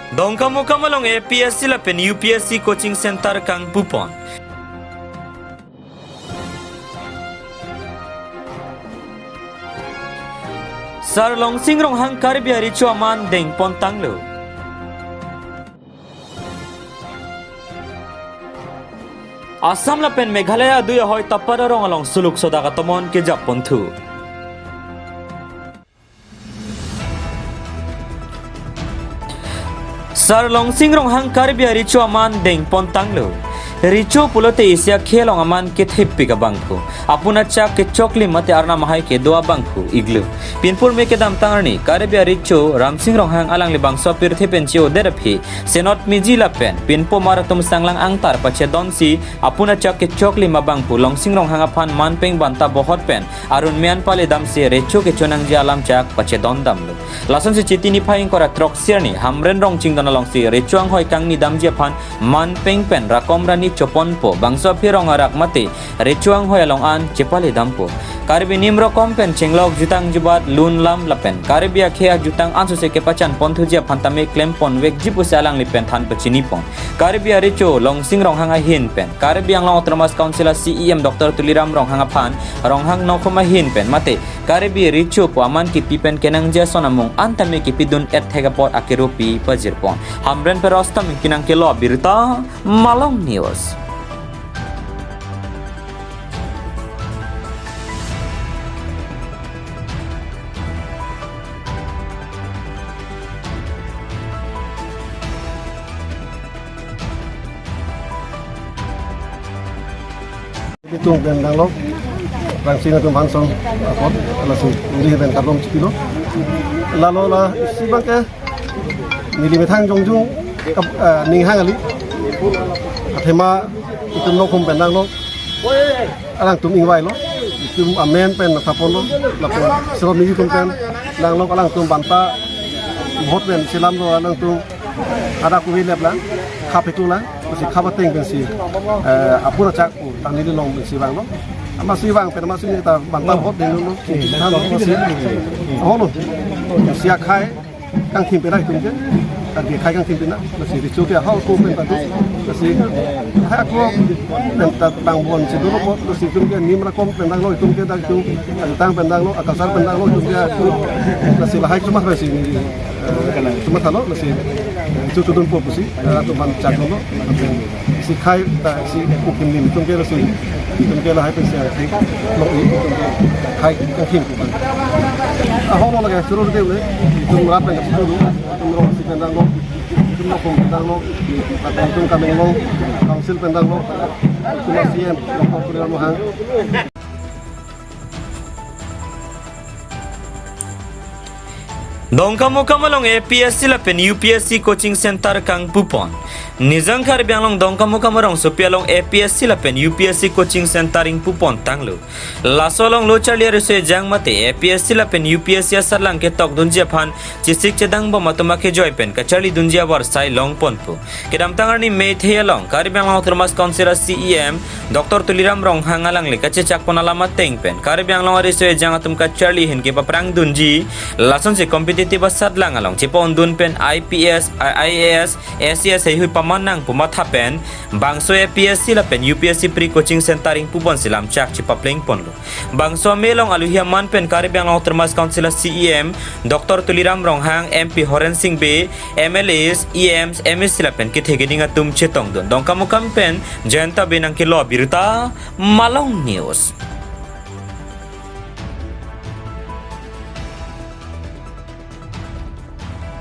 Dongkamu kamalong APSC lapen UPSC coaching center kang Pupon. Sar longsing rong hang karbiari chuaman deng pon tanglo. Assam lapen Meghalaya duya hoy tapara rong along suluk sodaga tomon ke Japon thu. Sar longsing rong hang karbiari chuaman deng pon tanglo. Richo pulote isya khelong aman ke theppi ka bangku apuna chak ke chokli mate arna mahai ke doa bangku iglu pinpur me ke dam tangarni karibia richo ramsing ronghang alang le bangso pir thepen chio deraphi senot miji lapen pinpo maratum sanglang angtar pache donsi apuna chak ke chokli ma bangku longsing ronghang aphan manpeng banta bohot pen arun mian pale dam se recho ke chonang ji alam chak pache don dam lu lason se chitini phaing kora trok sirni hamren rong chingdona longsi recho ang hoi kangni dam ji aphan manpeng pen rakom rani chopon po bangso phirong arak mate rechuang hoyalong an chepale dampo karbi nimro kompen chenglok jutang jubat lun lam lapen karibia khea jutang ansu se ke pacan ponthu jia phantame klem pon wek jipu salang lipen than pachini pon karibia recho longsing rong hanga hin pen karibiang long autonomous council CEM Dr. Tuliram rong hanga phan rong hang nokhoma hin pen mate karibi recho po aman ki pipen kenang ja sonamung antame ki pidun et thega pot akeropi pajir pon hamren perostam kinang ke lo birta malong news. Itu bendang lo, langsung itu langsung apa? Langsung ini bendang kapong kilo. Lalu lah si bangke milih metang jongjung ning hang ali. Athema itu lo kum bendang lo, alang tum ingwai lo, itu amen pen kapong lo, lalu sebab ini tum pen, lang lo alang tum banta, bot pen silam lo alang tum ada kuwi lep lang, kap itu lang. Masih kabar tinggal si, apa nak tang ini long si bang lo, masih bang, pada masih kita bantah hot dengan lo, kita masih, oh lo, siap kai, kang tim perai tu je, tapi kai kang tim perai, masih dicuci hal tu pun tadi, masih, hai aku, dan bang bon si dulu bot, masih tu dia ni merakom pendang lo, itu dia dah tu, tang pendang lo, akasar pendang lo, itu dia tu, masih lahai cuma masih ni, cuma kalau masih. Itu tudun po pusi atau bancak lo si kai si kukim lim tung kela si tung kela hai pensia lo ini kai kukim kuban ahon lo lagi suruh dia boleh tung berapa yang suruh tung lo si pendang lo tung lo kum pendang lo atau tung kambing lo council pendang lo tung lo CM lo kuliah lo hang. Dongkamu kamalong APSC lapen UPSC coaching center kang Pupon. Nizang karbiang dongkamu kamarong supialong APSC lapen UPSC coaching center ing Pupon tanglo. Lasolong lo charlier se jang mate APSC lapen UPSC asarlang ke tok dunjia phan chisik chedang bo matuma ke joy pen kachali dunjia war sai long ponpu. Kedam tangar ni me theyalong karbiang autonomous council CEM Dr. Tuliram rong hangalang le kache chakpon alamat teng pen karbiang long ari se jang atum kachali hin ke paprang dunji lason se kompetitif sadlang along chipon dun pen IPS IAS SCS hui pamanang pumatha pen bangso APSC la pen UPSC pre coaching center ing pupon silam chak chipa pling ponlo bangso melong aluhia man pen karibiang long termas council CEM Dr. Tuliram ronghang MP Horen Singh B MLAs EMs MS la pen kithegedinga tum chetong don dongkamu kampen janta benang ke lo birta malong news.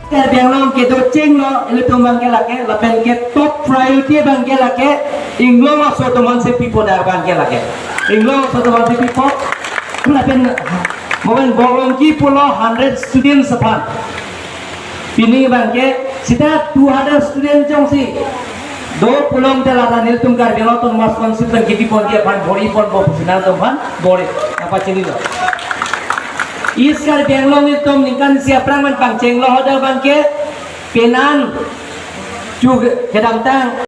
Karbiang long ke doceng lo itu bangke lake lapen ke top priority bangke lake inglong so to man se pipo dar bangke lake inglong so to man se pipo lapen momen bolong ki pulo 100 students sepan pini bangke sita 200 students jong si do pulong telatan itu karbiang lo to mas konsep bangke pipo dia pan bori pon bo sinar to pan bori apa cili lo Iskar Benglong itu meningkat siap rangan pangceng lo hodal bangke penan juga kedam tang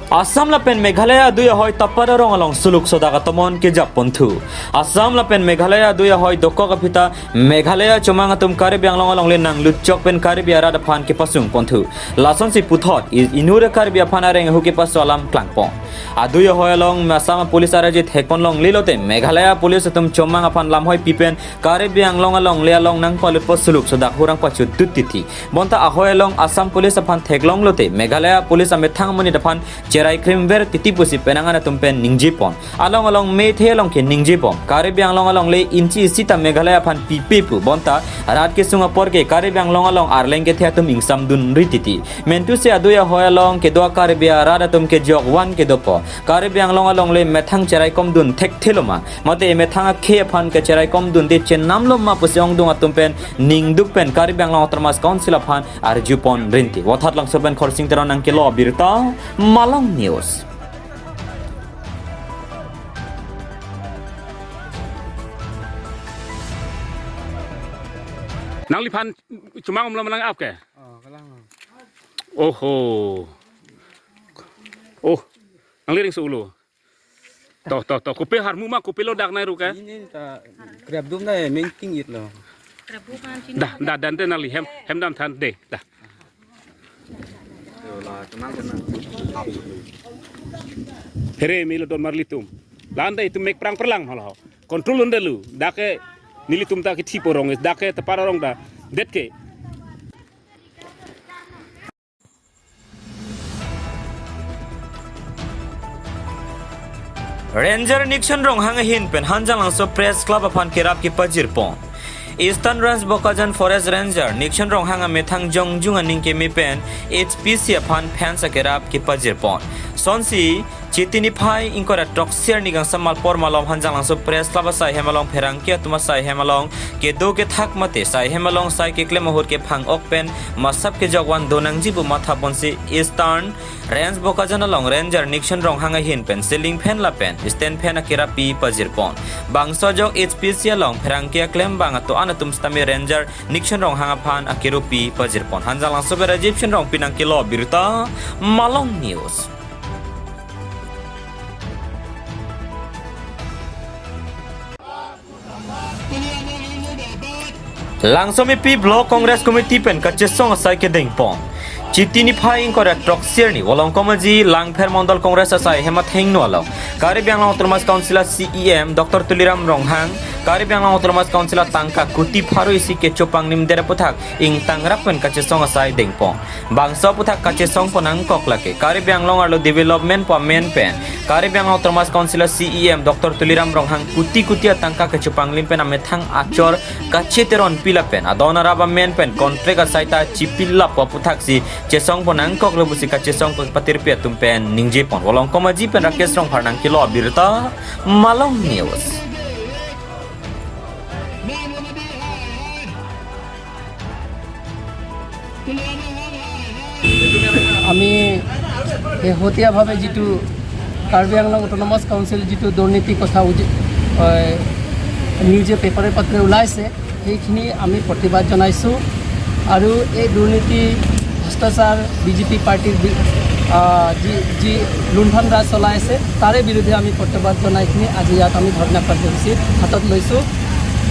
Assam la pen Meghalaya duya hoy tapara rong along suluk soda tomon ke Japon thu. Assam la pen Meghalaya duya hoy doko kapita Meghalaya chomang atum Karibia long along lenang luchok pen Karibia rada phan ke pasung ponthu. Lason si puthot is inura Karibia phanareng hu ke pasu alam klangpong. Aduya hoy along Assam police arajit hekon long lilote Meghalaya police atum chomang aphan lam hoy pipen Karibia long along le along nang palut pos suluk soda hurang pachu tutiti. Bonta ahoy along Assam police aphan theklong lote Meghalaya police amethang mani daphan Cerai krimver titipusi penangan tumpen ningjipon along along me the along ke ningjipon Karibia along along le inci sita Meghalaya phan pipipu bonta rat ke sunga por ke Karibia along along arleng ke thia tum ingsam dun rititi mentu se aduya hoy along ke doa Karibia rada tum ke jok wan ke dopo Karibia along along le methang cerai kom dun thek theloma mate methang khe phan ke cerai kom dun de chen namlom ma pusong dung atumpen ningduk pen Karibia along termas council phan arjupon rinti wathat lang soben khorsing teron ang ke lo birta Malang News. Nang lipan cuma melang apa ke? Oh, oh, nang liring seulu. Toh, kopi harmu mah kopi lo dak nai ruka. Ini tak grab dum dah making it loh. Dah dan nang li hem dam than deh dah. Here milo don marlitum. Landa itu make perang perlang malah. Kontrol undelu. Dake nilitum tak kiti porong. Dake teparong dah. Det ke. Ranger Nixon rong hangahin pen hanjang langso press club aphan kirap ki pajirpon. Eastern Range Bokajan Forest Ranger Nixon rong hanga methang jongjung aning ke mi pen HPC aphan fans akerap ki pajirpon. Sonsi Chitini phai inkora toxier nigang samal por malom hanjang langso press club sai hemalong pherang ke tuma sai hemalong ke do ke thak mate sai hemalong sai ke klem hor ke phang ok pen masap ke jagwan donang jibu matha bonsi Eastern Range Bokajan along Ranger Nixon rong hanga hin pen ceiling fan la pen stand fan akira pi pajirpon bangso jok HPC along pherang ke klem bang ato anatum stami Ranger Nixon rong hanga phan akiru pi pajirpon hanjang langso bera Egyptian rong pinang kilo birta Malong News. Langsung pi Block Congress Committee pen kacesong asai ke dengpon. Chitini phai inkora toxier ni walong komaji langpher mondol Congress asai hemat heng no along. Karibia long Thomas Councilor CEM Dr. Tuliram Ronghang Karibia long Thomas Councilor tangka kuti pharu isi ke chopang nim dera puthak ing tangrap pen kacesong asai dengpon. Bangsa puthak kacesong ponang koklake Karibia long arlo development pa men pen Karibia long Thomas Councilor CEM Dr. Tuliram Ronghang kuti tangka ke chopang lim pen amethang achor kacheteron pila pen adona raba men pen contract asai ta chipilla pa puthak si chesong ponang kok lebusi kacesong patir pia tumpen ningje pon walong komaji pen Rakesh rong pharnang kilo birta Malong News. আমি শেহতীয়াভাৱে যিটো Karbi Anglong autonomous council যিটো দুৰ্নীতি কথা নিউজে পেপাৰে পত্ৰে ওলাইছে সেইখিনি আমি প্ৰতিবাদ জনাইছোঁ আৰু এই দুৰ্নীতি ভ্ৰষ্টাচাৰ বিজেপি পাৰ্টিৰ যি লুণ্ঠন ৰাজ চলাই আছে তাৰে বিৰুদ্ধে আমি প্ৰতিবাদ জনাইখিনি আজি ইয়াত আমি ধৰ্ণা কাৰ্যসূচী হাতত লৈছোঁ।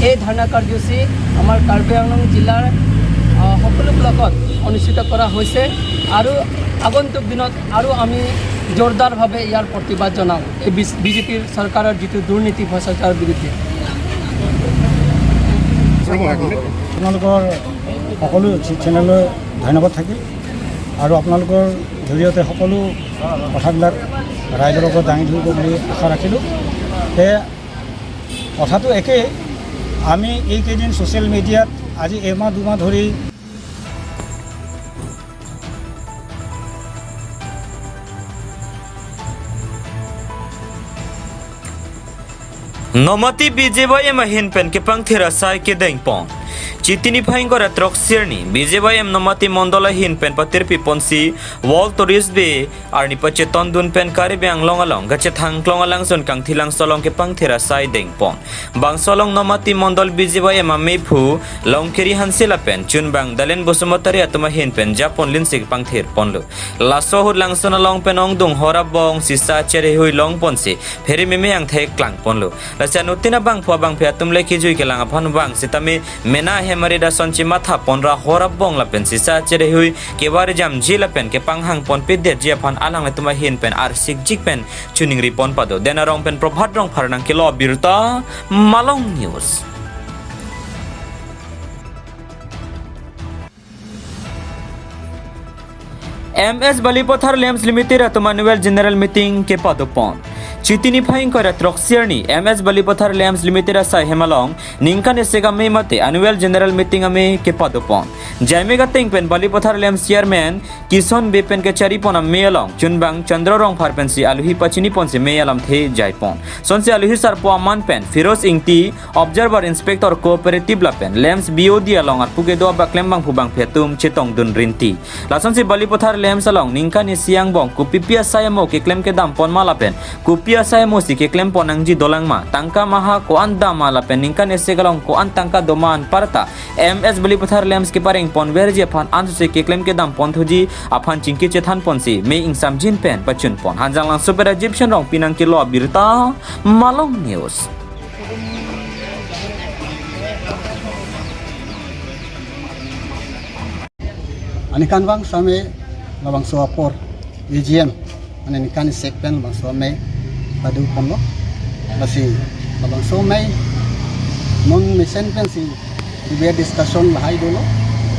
এই ধৰ্ণা কাৰ্যসূচী আমাৰ কাৰ্বি আংলং জিলাৰ সকলো ব্লকত অনুষ্ঠিত কৰা হৈছে আৰু আগন্তুক দিনত আৰু আমি জোৰদাৰভাৱে ইয়াৰ প্ৰতিবাদ জনাওঁ এই বিজেপিৰ চৰকাৰৰ যিটো দুৰ্নীতি ভ্ৰষ্টাচাৰৰ বিৰুদ্ধে। আপোনালোকৰ সকলো চেনেললৈ ধন্যবাদ থাকিল আৰু আপোনালোকৰ জৰিয়তে সকলো কথাবিলাক ৰাইজৰ লগত দাঙি ধৰিব বুলি আশা ৰাখিলোঁ। সেয়ে কথাটো একেই, আমি এইকেইদিন ছ'চিয়েল মিডিয়াত আজি এমাহ দুমাহ ধৰি Nomati BJY mahin pen ke pangthira sai ke dengpong. Citini phaing ko retrok sirni BJYM nomati mondola hin pen patir pi ponsi wall tourist be arni pache tondun pen kari be anglong along gache thang klong alang son kang thilang solong ke pang thera sai deng pon bang solong nomati mondol BJYM ame phu long keri hansela pen chun bang dalen bosumotari atuma hin pen japon linsik pang ther ponlo laso hu lang son along pen ong dung hora bong sisa chere hui long ponsi pheri meme ang thek klang ponlo la chanutina bang phwa bang phe atum le ki jui ke lang aphan bang sitame mena Marida sonci matha ponra hora bong la pen sisa chere hui ke bar jam jila pen ke panghang pon pe de je phan alang le tuma hin pen ar sik jik pen chuning ri pon pado dena rong pen probhat rong pharnang ke lo birta Malong News. MS Balipothar Lems Limited atuma annual general meeting ke padopon Chitini phaing ko retrok sirni MS Balipothar Lems Limited sa hemalong ningkan esega me mate annual general meeting ame ke padopon jaime ga ting pen Balipothar Lems chairman Kison Bepen ke charipon me along chunbang Chandrorong pharpen si aluhi pachini pon se me alam the jaipon sonse aluhi sarpo aman pen Firoz Ingti observer inspector cooperative la pen Lems BOD along atpuge do baklem bang phubang phetum chitong dun rinti lason si Balipothar Lems along ningkan siang bong kupipia saya mo ke klem ke dam pon malapen kupia saya mo si ke klem pon angji dolang ma tangka maha ko anda mala pen ningkan segalong ko an tangka doman parta MS Balipothar Lems ke pareng pon verje phan an se ke klem ke dam pon thuji aphan chingki chethan pon si me ingsam jin pen pachun pon hanjang lang super egyptian rong pinang ke lo birta Malong News. Anikan bang same labang suapor EGM anikan sekpen labang suame padu ponlo basi labang suame non mesen pen si dibe discussion lahai dulu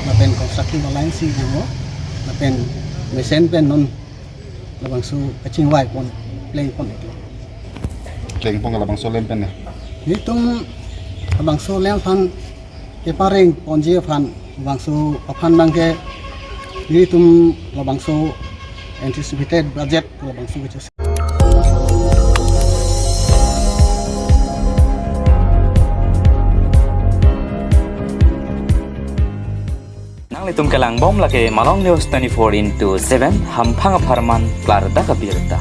lapen constructive alliance si ngo lapen mesen pen non labang su kaching wai pon playing pon itu Leng pong kalabang solen pen ne. hitung labang su leng fan ke pareng ponje fan labang su aphan bangke hitung labang su anticipated budget labang su which is Nang litum kelang bom lake Malong News 24/7 ham phanga pharman klar da kabirta